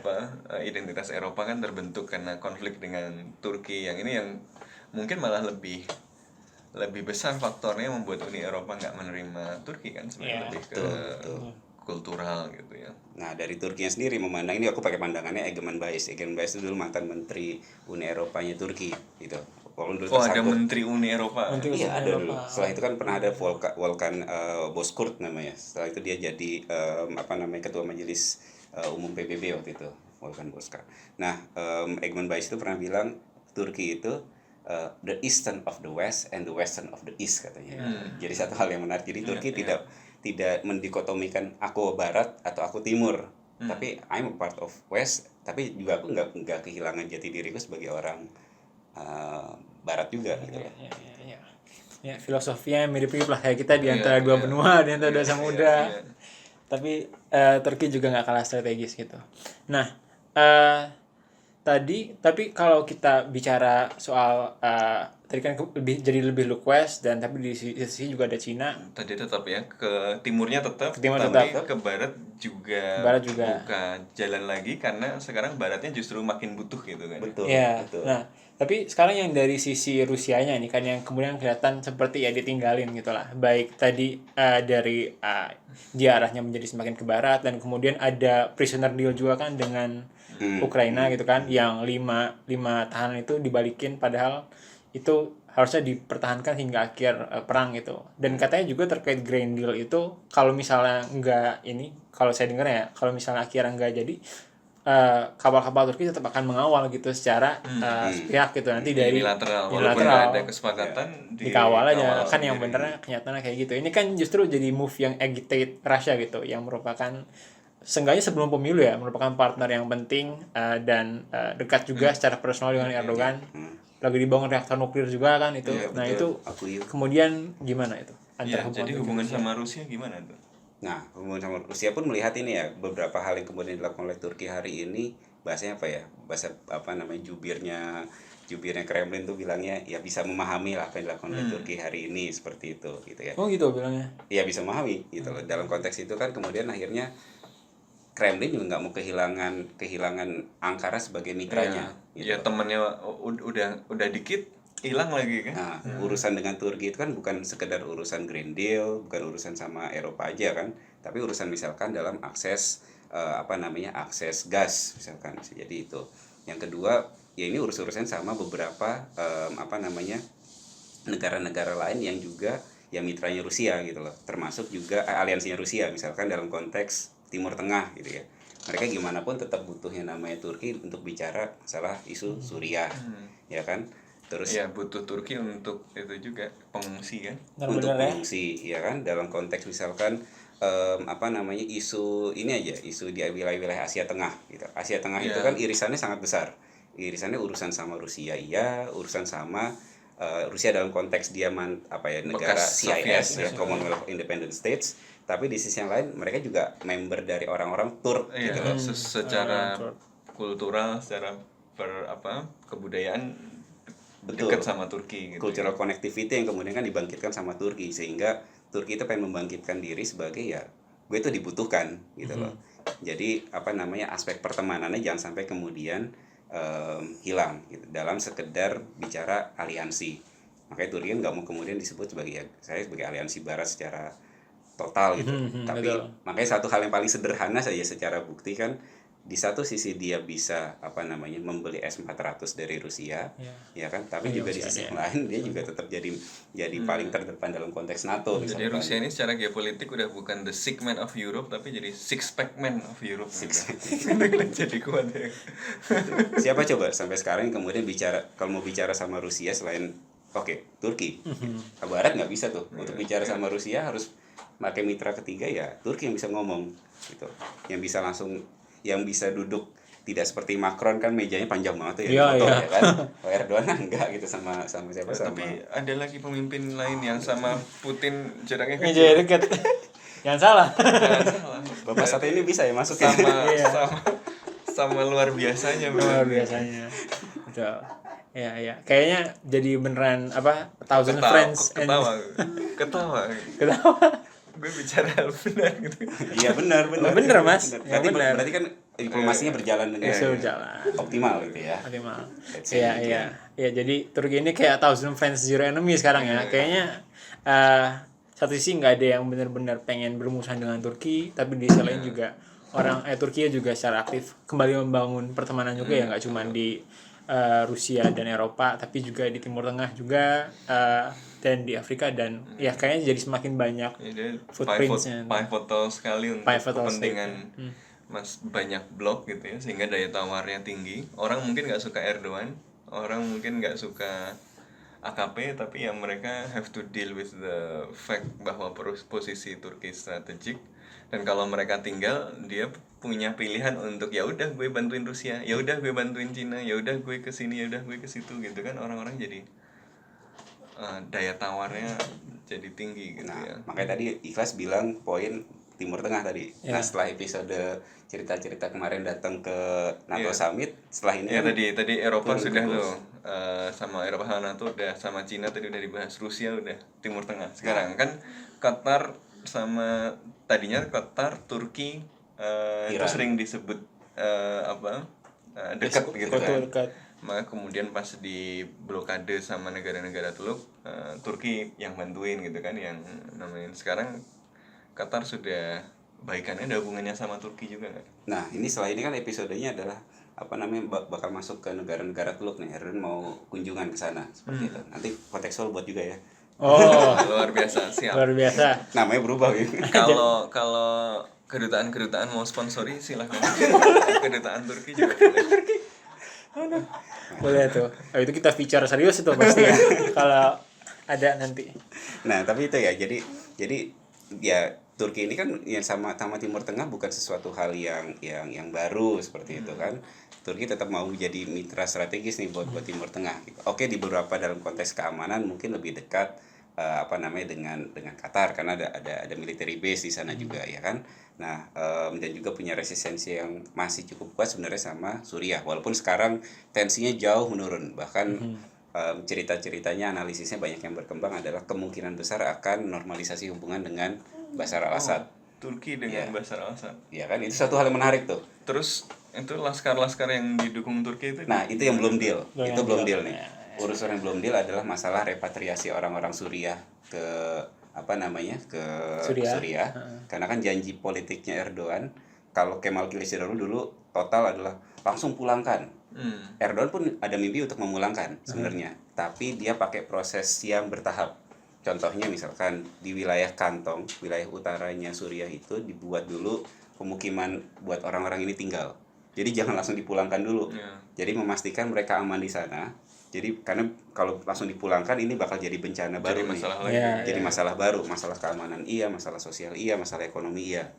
Identitas Eropa kan terbentuk karena konflik dengan Turki yang ini yang mungkin malah lebih besar faktornya membuat Uni Eropa nggak menerima Turki kan sebenarnya lebih ke kultural gitu ya. Nah dari Turkinya sendiri memandang ini aku pakai pandangannya Egemen Bayis. Egemen Bayis itu dulu mantan menteri Uni Eropanya Turki gitu. Ada menteri Uni Eropa. Iya ada dulu. Setelah itu kan pernah ada Volkan Bozkurt namanya. Setelah itu dia jadi ketua majelis umum PBB waktu itu Volkan Bozkurt. Nah Egemen Bayis itu pernah bilang Turki itu the eastern of the west and the western of the east katanya. Jadi satu hal yang menarik. Jadi Turki tidak mendikotomikan aku barat atau aku timur, tapi I'm a part of west, tapi juga aku nggak kehilangan jati diriku sebagai orang barat juga gitu. Ya, filosofinya mirip-mirip lah kayak kita di antara dua benua, di antara dua samudra. Tapi Turki juga nggak kalah strategis gitu. Nah, tapi kalau kita bicara soal tadi kan lebih look west dan tapi di sisi juga ada Cina. Tadi tetap ya ke timurnya tetap, tapi ke barat juga buka jalan lagi karena sekarang baratnya justru makin butuh gitu kan. Betul. Nah, tapi sekarang yang dari sisi Rusianya ini kan yang kemudian kelihatan seperti ya ditinggalin gitulah. Baik tadi dari dia arahnya menjadi semakin ke barat dan kemudian ada prisoner deal juga kan dengan Ukraina gitu kan yang lima tahanan itu dibalikin padahal itu harusnya dipertahankan hingga akhir perang gitu. Dan katanya juga terkait Grain Deal itu kalau misalnya kalau saya dengar ya kalau misalnya akhirnya enggak jadi kapal-kapal Turki tetap akan mengawal gitu secara sepihak gitu nanti dari unilateral walaupun ada kesepakatan dikawal aja kan yang benernya kenyataannya kayak gitu. Ini kan justru jadi move yang agitate Russia gitu yang merupakan seenggaknya sebelum pemilu ya merupakan partner yang penting dan dekat juga secara personal dengan Erdogan. Lagi dibangun reaktor nuklir juga kan itu. Ya, nah betul. itu kemudian gimana itu antara jadi hubungan sama Rusia gimana tuh? Nah, hubungan sama Rusia pun melihat ini ya, beberapa hal yang kemudian dilakukan oleh Turki hari ini, bahasanya apa ya? Bahasa apa namanya, jubirnya Kremlin tuh bilangnya ya bisa memahami lah apa yang dilakukan oleh Turki hari ini, seperti itu gitu ya. Oh gitu bilangnya. Ya bisa memahami gitu loh. Dalam konteks itu kan kemudian akhirnya Kremlin juga nggak mau kehilangan Ankara sebagai mitranya gitu. Ya temennya udah dikit hilang lagi kan. Nah, urusan dengan Turki itu kan bukan sekedar urusan Green Deal, bukan urusan sama Eropa aja kan, tapi urusan misalkan dalam akses akses gas misalkan, bisa jadi itu. Yang kedua, ya ini urusan sama beberapa negara-negara lain yang juga ya mitranya Rusia gitu loh, termasuk juga aliansinya Rusia misalkan dalam konteks Timur Tengah gitu ya. Mereka gimana pun tetap butuh yang namanya Turki untuk bicara masalah isu Suriah, ya kan? Terus Ya butuh Turki untuk itu juga pengungsi kan. untuk Benar-benar ya. pengungsi, ya kan? Dalam konteks misalkan isu ini aja, isu di wilayah-wilayah Asia Tengah gitu. Asia Tengah itu Ya. kan irisannya sangat besar. Irisannya urusan sama Rusia iya, urusan sama Rusia dalam konteks dia negara Bekas CIS Soviet, ya, Commonwealth of Independent States, tapi di sisi yang lain mereka juga member dari orang-orang Turk Iya, gitu loh. secara kultural, secara kebudayaan Betul. dekat sama Turki gitu. Cultural connectivity yang kemudian kan dibangkitkan sama Turki, sehingga Turki itu pengen membangkitkan diri sebagai ya gue itu dibutuhkan gitu loh. Jadi aspek pertemanannya jangan sampai kemudian hilang gitu dalam sekedar bicara aliansi. Makanya Turki kan nggak mau kemudian disebut sebagai saya sebagai aliansi Barat secara total gitu. Tapi betul. makanya satu hal yang paling sederhana saja secara bukti kan, di satu sisi dia bisa membeli S-400 dari Rusia, ya kan, tapi juga di sisi yang lain dia juga tetap jadi paling terdepan dalam konteks NATO. Jadi misalkan. Rusia ini secara geopolitik udah bukan the sick man of Europe, tapi jadi six pack man of Europe. Jadi kuat ya. Siapa coba sampai sekarang yang kemudian kalau mau bicara sama Rusia selain Turki, Barat nggak bisa tuh. Untuk bicara sama Rusia harus pakai mitra ketiga, ya Turki yang bisa ngomong gitu, yang bisa duduk, tidak seperti Macron kan mejanya panjang banget tuh ya, Iya, foto iya. ya kan. Kalau Erdogan kan enggak gitu sama siapa sama. Tapi ada lagi pemimpin lain yang sama Putin jaraknya Meja kecil. deket. Jangan salah. Jangan salah. Bapak satu ini bisa ya masuk ya. Sama luar biasanya Luar bener. biasanya. Betul. Ya. Kayaknya jadi beneran Thousand Friends and Ketawa. Gue bicara hal benar gitu. Iya benar. Bener, Mas. Ya, benar. Berarti kan diplomasinya berjalan dengan Bisa berjalan. optimal gitu ya. Optimal. Let's say Iya, gitu iya. Ya, jadi Turki ini kayak Thousand Friends Zero Enemy sekarang ya. Kayaknya satu sisi nggak ada yang benar-benar pengen bermusuhan dengan Turki, tapi di sisi lain juga Turki juga secara aktif kembali membangun pertemanan juga ya, nggak cuma di Rusia dan Eropa, tapi juga di Timur Tengah juga, dan di Afrika, dan ya kayaknya jadi semakin banyak footprints-nya. Pivotal sekali untuk Pivotal kepentingan banyak blok gitu ya, sehingga daya tawarnya tinggi. Orang mungkin nggak suka Erdogan, orang mungkin nggak suka AKP, tapi yang mereka have to deal with the fact bahwa posisi Turki strategik, dan kalau mereka tinggal dia punya pilihan untuk ya udah gue bantuin Rusia, ya udah gue bantuin Cina, ya udah gue ke sini, ya udah gue ke situ gitu kan. Orang-orang jadi daya tawarnya jadi tinggi gitu. Nah, ya. makanya tadi Ikhlas bilang poin Timur Tengah tadi. Ya. Nah, setelah episode cerita-cerita kemarin datang ke NATO Iya. Summit, setelah ini Ya kan tadi Eropa turun sudah terus. tuh, sama Eropa sama NATO udah, sama Cina tadi udah dibahas, Rusia udah, Timur Tengah sekarang kan Qatar sama tadinya Qatar, Turki itu Iran. sering disebut dekat gitu kan. Dekat. Maka kemudian pas di blokade sama negara-negara Teluk, Turki yang bantuin gitu kan, yang namanya sekarang Qatar sudah baikannya, ada hubungannya sama Turki juga nggak? Nah, ini setelah ini kan episodenya adalah bakal masuk ke negara-negara Teluk nih. Erdogan mau kunjungan ke sana seperti itu. Nanti kontekstual buat juga ya. Oh, Luar biasa, siap. luar biasa. Namanya berubah gitu. Kalau kedutaan mau sponsori silahkan. Kedutaan Turki juga boleh. Boleh tuh. Itu kita feature serius itu pasti ya. Kalau ada nanti. Nah, tapi itu ya. Jadi ya Turki ini kan yang sama Timur Tengah bukan sesuatu hal yang baru seperti itu kan. Turki tetap mau jadi mitra strategis nih buat Timur Tengah gitu. Oke, di beberapa dalam konteks keamanan mungkin lebih dekat apa namanya dengan Qatar, karena ada military base di sana juga ya kan. Nah, dan juga punya resistensi yang masih cukup kuat sebenarnya sama Suriah, walaupun sekarang tensinya jauh menurun. Bahkan cerita-ceritanya, analisisnya banyak yang berkembang adalah kemungkinan besar akan normalisasi hubungan dengan Bashar al-Assad. Turki dengan Bashar al-Assad. Ya kan, itu satu hal yang menarik tuh. Terus itu laskar-laskar yang didukung Turki itu. Nah, itu yang belum deal. Itu belum deal nih. Ya. Urusan yang belum deal adalah masalah repatriasi orang-orang Suriah ke apa namanya? Ke Suriah. Karena kan janji politiknya Erdogan, kalau Kemal Kılıçdaroğlu dulu total adalah langsung pulangkan. Erdogan pun ada mimpi untuk memulangkan sebenarnya, tapi dia pakai proses yang bertahap. Contohnya misalkan di wilayah Kantong, wilayah utaranya Suriah itu dibuat dulu pemukiman buat orang-orang ini tinggal. Jadi jangan langsung dipulangkan dulu. Jadi memastikan mereka aman di sana. Jadi karena kalau langsung dipulangkan ini bakal jadi bencana baru, masalah nih. lagi. Jadi masalah baru, masalah keamanan iya, masalah sosial iya, masalah ekonomi iya.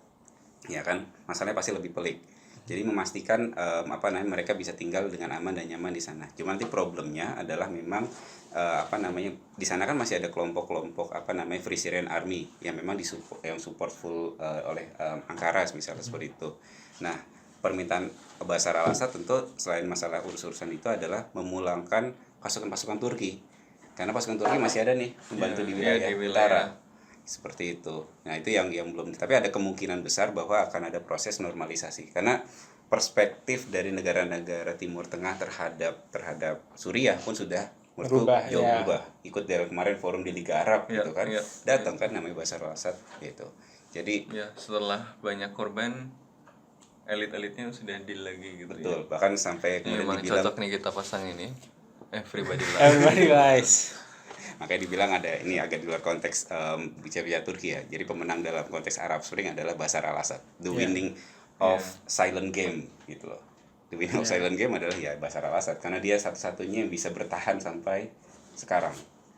Ya kan? Masalahnya pasti lebih pelik. Jadi memastikan apa namanya mereka bisa tinggal dengan aman dan nyaman di sana. Cuma nanti problemnya adalah memang apa namanya di sana kan masih ada kelompok-kelompok apa namanya Free Syrian Army yang memang yang support full oleh Ankara misalnya seperti itu. Nah, permintaan Bashar al-Assad tentu selain masalah urus-urusan itu adalah memulangkan pasukan-pasukan Turki. Karena pasukan Turki masih ada nih membantu di wilayah utara. Seperti itu. Nah, itu yang belum, tapi ada kemungkinan besar bahwa akan ada proses normalisasi. Karena perspektif dari negara-negara Timur Tengah terhadap Suriah pun sudah jauh berubah. Ikut dari kemarin forum di Liga Arab gitu kan. Datang kan namanya Bashar al-Assad gitu. Jadi setelah banyak korban, elit-elitnya sudah deal lagi gitu. Betul, bahkan sampai kemudian memang dibilang cocok nih kita pasang ini everybody guys. makanya dibilang ada ini agak di luar konteks bicara Turki ya. Jadi pemenang dalam konteks Arab Spring adalah Bashar al-Assad. The winning of silent game gitu loh. The winning of silent game adalah ya Bashar al-Assad karena dia satu-satunya yang bisa bertahan sampai sekarang.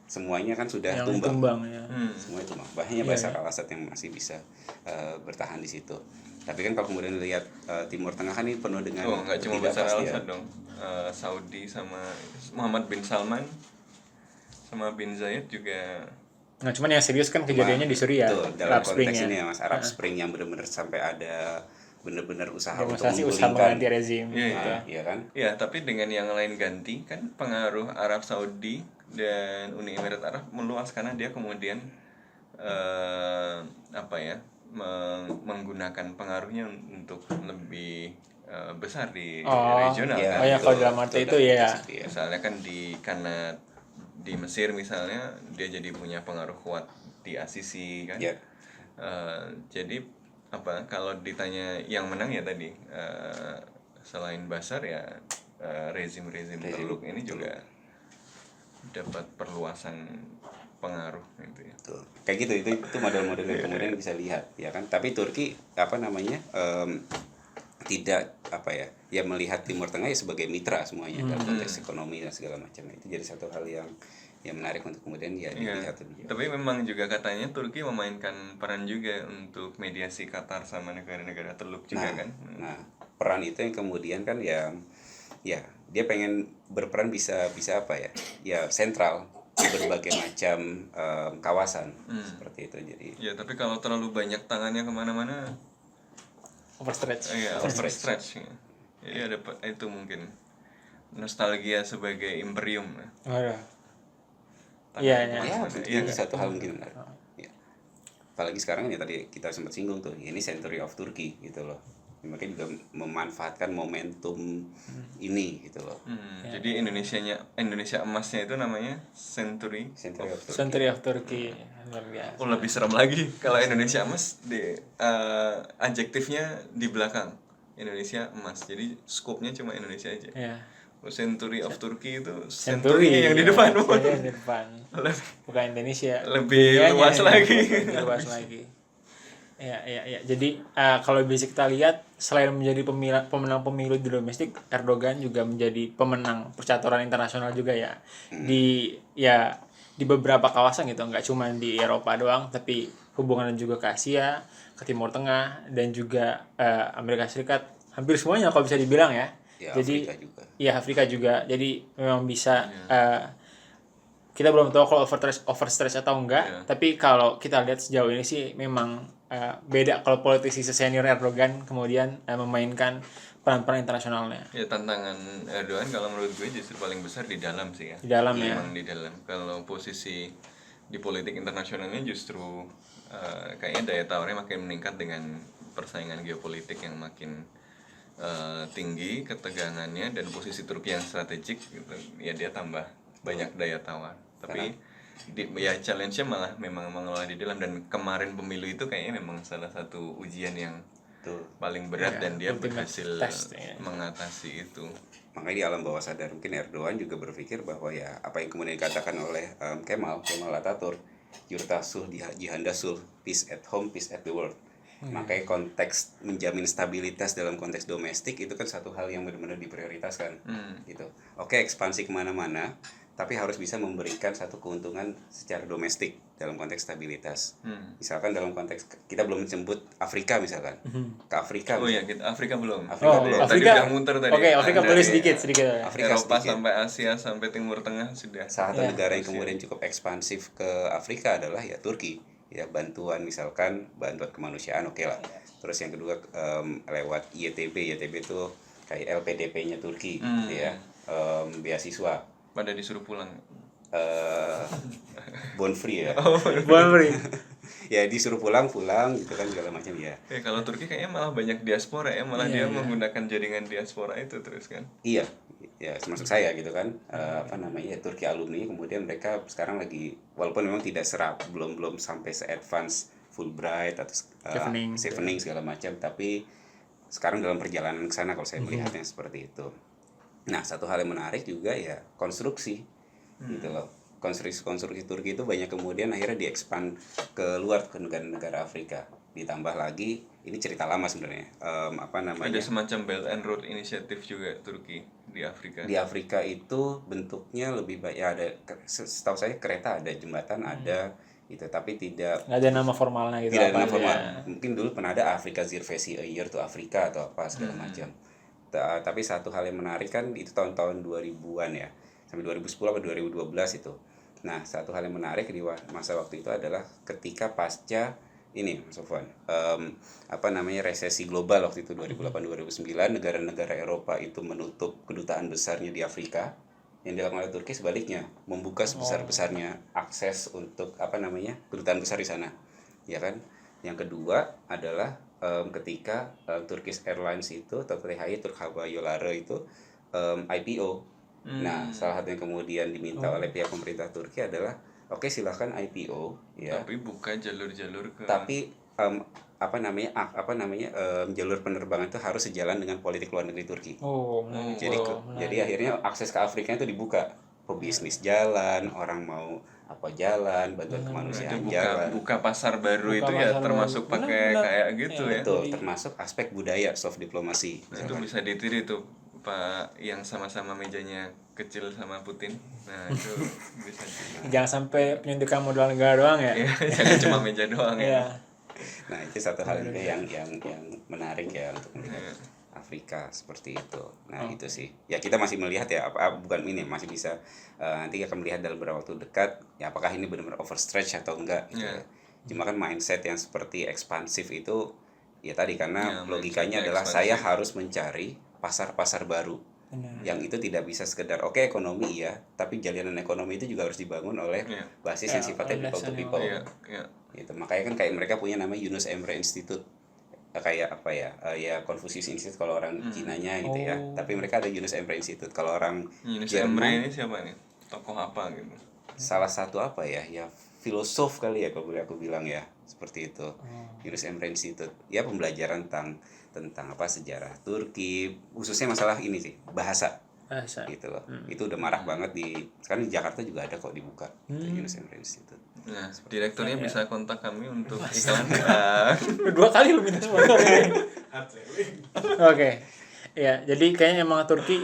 Semuanya kan sudah tumbang ya. Semuanya tumbang. Bahkan Bashar al-Assad yang masih bisa bertahan di situ. Tapi kan kalau kemudian lihat Timur Tengah kan ini penuh dengan nggak cuma Bashar al-Assad dong. Saudi sama Muhammad bin Salman sama bin Zayed juga. Nah, cuman yang serius kan kejadiannya di Suriah. Dalam Arab Spring konteks ya. ini ya Mas, Arab Spring yang benar-benar sampai ada benar-benar usaha untuk usaha mengganti rezim. Iya kan? Iya, tapi dengan yang lain ganti kan pengaruh Arab Saudi dan Uni Emirat Arab meluas karena dia kemudian menggunakan pengaruhnya untuk lebih besar di regional kan. Oh ya, kalau dalam arti itu ya. Misalnya kan karena di Mesir misalnya dia jadi punya pengaruh kuat di Asisi kan. Jadi kalau ditanya yang menang ya tadi selain Bashar ya rezim-rezim Teluk ini juga dapat perluasan pengaruh gitu ya. Tuh. Kayak gitu itu model-model yang kemudian bisa lihat ya kan. Tapi Turki tidak melihat Timur Tengah ya sebagai mitra semuanya dalam konteks ekonomi dan segala macam. Itu jadi satu hal yang menarik untuk kemudian dilihat lebih jauh. Tapi memang juga katanya Turki memainkan peran juga untuk mediasi Qatar sama negara-negara Teluk juga kan. Nah, peran itu yang kemudian kan ya dia pengen berperan bisa ya sentral di berbagai macam kawasan seperti itu. Jadi ya, tapi kalau terlalu banyak tangannya kemana-mana overstretch. Overstretch. Jadi ada itu mungkin nostalgia sebagai imperium. Itu satu hal mungkin menarik. Ya. Apalagi sekarang ya tadi kita sempat singgung tuh, ini Century of Turkey gitu loh. Makanya juga memanfaatkan momentum ini gitu loh. Jadi Indonesia emasnya itu namanya Century of Turkey. Luar biasa. Lebih serem lagi kalau Indonesia emas di adjektifnya di belakang. Indonesia emas. Jadi skopnya cuma Indonesia aja. Yeah. Century of Turkey itu Century yang di depan. Yang di depan. Bukan Indonesia. Lebih luas lagi. Ya. Jadi kalau bisa kita lihat selain menjadi pemenang pemilu di domestik, Erdogan juga menjadi pemenang percaturan internasional juga ya. Di beberapa kawasan gitu, nggak cuma di Eropa doang, tapi hubungan juga ke Asia, ke Timur Tengah dan juga Amerika Serikat, hampir semuanya kalau bisa dibilang ya. Jadi Afrika juga. Jadi memang bisa kita belum tahu kalau overstretch atau enggak, tapi kalau kita lihat sejauh ini sih memang beda kalau politisi senior Erdogan kemudian memainkan peran-peran internasionalnya. Ya, tantangan Erdogan kalau menurut gue justru paling besar di dalam sih ya. Di dalam ya. Memang di dalam. Kalau posisi di politik internasionalnya justru kayaknya daya tawarnya makin meningkat dengan persaingan geopolitik yang makin tinggi, ketegangannya, dan posisi Turki yang strategik gitu. Ya dia tambah banyak daya tawar. Tapi ya challenge-nya malah memang mengelola di dalam, dan kemarin pemilu itu kayaknya memang salah satu ujian yang paling berat dan dia berhasil mengatasi itu. Makanya di alam bawah sadar mungkin Erdogan juga berpikir bahwa ya apa yang kemudian dikatakan oleh Kemal Atatürk, Yurtasul Jihandasul, peace at home, peace at the world. Makanya konteks menjamin stabilitas dalam konteks domestik itu kan satu hal yang benar-benar diprioritaskan gitu. Oke, ekspansi kemana-mana, tapi harus bisa memberikan satu keuntungan secara domestik dalam konteks stabilitas. Misalkan dalam konteks kita belum sebut Afrika misalkan. Ke Afrika. Oh iya, Afrika belum. Belum. Tadi udah muter tadi. Oke, Afrika boleh sedikit. Afrika Eropa sedikit. sampai Asia sampai Timur Tengah sudah. Salah satu negara yang kemudian cukup ekspansif ke Afrika adalah ya Turki. Ya bantuan misalkan bantuan kemanusiaan oke lah. Terus yang kedua lewat YTB itu kayak LPDP-nya Turki gitu ya. Beasiswa Pada disuruh pulang. Bond free ya. Bond free. Ya disuruh pulang gitu kan segala macam ya. Kalau Turki kayaknya malah banyak diaspora ya, malah dia menggunakan jaringan diaspora itu terus kan. Iya, ya termasuk saya gitu kan. Turki alumni, kemudian mereka sekarang lagi walaupun memang tidak belum sampai se-advance Fulbright atau Chevening segala macam, tapi sekarang dalam perjalanan ke sana kalau saya melihatnya seperti itu. Nah, satu hal yang menarik juga ya konstruksi gitu loh. Konstruksi Turki itu banyak kemudian akhirnya diekspand ke luar ke negara-negara Afrika. Ditambah lagi ini cerita lama sebenarnya. Ada semacam Belt and Road Initiative juga Turki di Afrika. Di Afrika itu bentuknya lebih banyak ya, ada setahu saya kereta ada, jembatan ada gitu, tapi nggak ada nama formalnya gitu. Tidak ada nama formal. Mungkin dulu pernah ada Afrika Zirvesi a Year to Afrika atau apa segala macam. Tapi satu hal yang menarik kan itu tahun-tahun 2000-an ya. Sampai 2010 atau 2012 itu. Nah, satu hal yang menarik di masa waktu itu adalah ketika pasca ini Mas Sofwan, resesi global waktu itu 2008-2009, negara-negara Eropa itu menutup kedutaan besarnya di Afrika. Yang dilakukan oleh Turki sebaliknya, membuka sebesar-besarnya akses untuk kedutaan besar di sana. Ya kan? Yang kedua adalah ketika Turkish Airlines itu atau THY Turk Hava Yolları itu IPO. Nah, salah satu yang kemudian diminta oleh pihak pemerintah Turki adalah oke, silahkan IPO ya. Tapi buka jalur-jalur ke. Tapi jalur penerbangan itu harus sejalan dengan politik luar negeri Turki. Jadi akhirnya akses ke Afrika itu dibuka. Pebisnis jalan, orang mau jalan, bantuan kemanusiaan jalan. Buka pasar baru itu ya, termasuk pakai kayak gitu ya. Betul, termasuk aspek budaya, soft diplomasi. Nah, itu bisa ditiru tuh Pak yang sama-sama mejanya kecil sama Putin. Nah, itu bisa. Jangan sampai penyuntikan modal negara doang ya. Jangan cuma meja doang ya. Nah, itu satu hal yang menarik ya untuk melihat Afrika seperti itu. Nah, itu sih. Ya kita masih melihat ya, masih bisa nanti akan melihat dalam beberapa waktu dekat ya apakah ini benar-benar overstretch atau enggak gitu. Cuma kan mindset yang seperti ekspansif itu ya tadi karena logikanya adalah saya harus mencari pasar-pasar baru. Yang itu tidak bisa sekedar ekonomi ya, tapi jalinan ekonomi itu juga harus dibangun oleh basis yang sifatnya people to people. Gitu. Makanya kan kayak mereka punya namanya Yunus Emre Institute. Kayak Confucius Institute kalau orang Cinanya gitu ya. Tapi mereka ada Yunus Emre Institute kalau orang Yunus Jerman. Emre ini siapa nih? Tokoh apa gitu? Salah satu ya filosof kali ya kalau boleh aku bilang ya, seperti itu. Yunus Emre Institute. Ya pembelajaran tentang sejarah Turki, khususnya masalah ini sih, bahasa. Gitu loh. Itu udah marak banget sekarang di Jakarta juga ada kok dibuka. Yunus Emre Institute. Nah, direkturnya bisa kontak kami untuk iklan. 2 kali lu minta sponsor ini. Oke. Ya, jadi kayaknya emang Turki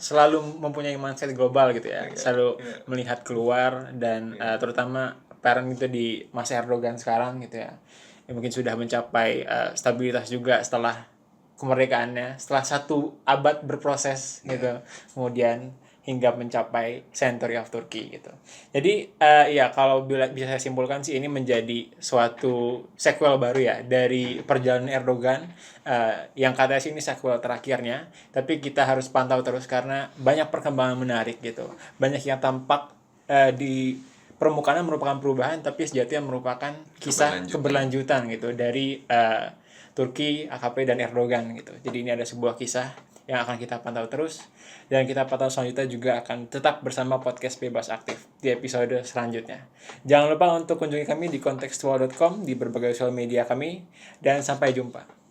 selalu mempunyai mindset global gitu ya. Selalu melihat keluar dan terutama parent itu di masa Erdogan sekarang gitu ya. Yang mungkin sudah mencapai stabilitas juga setelah kemerdekaannya, setelah 1 abad berproses gitu. Kemudian hingga mencapai Century of Turkey gitu. Jadi ya kalau bisa saya simpulkan sih ini menjadi suatu sequel baru ya dari perjalanan Erdogan yang katanya sih ini sequel terakhirnya, tapi kita harus pantau terus karena banyak perkembangan menarik gitu. Banyak yang tampak di permukaan merupakan perubahan, tapi sejatinya merupakan kisah keberlanjutan gitu dari Turki, AKP dan Erdogan gitu. Jadi ini ada sebuah kisah yang akan kita pantau terus, dan kita pantau selanjutnya juga akan tetap bersama podcast Bebas Aktif di episode selanjutnya. Jangan lupa untuk kunjungi kami di kontekstual.com, di berbagai sosial media kami, dan sampai jumpa.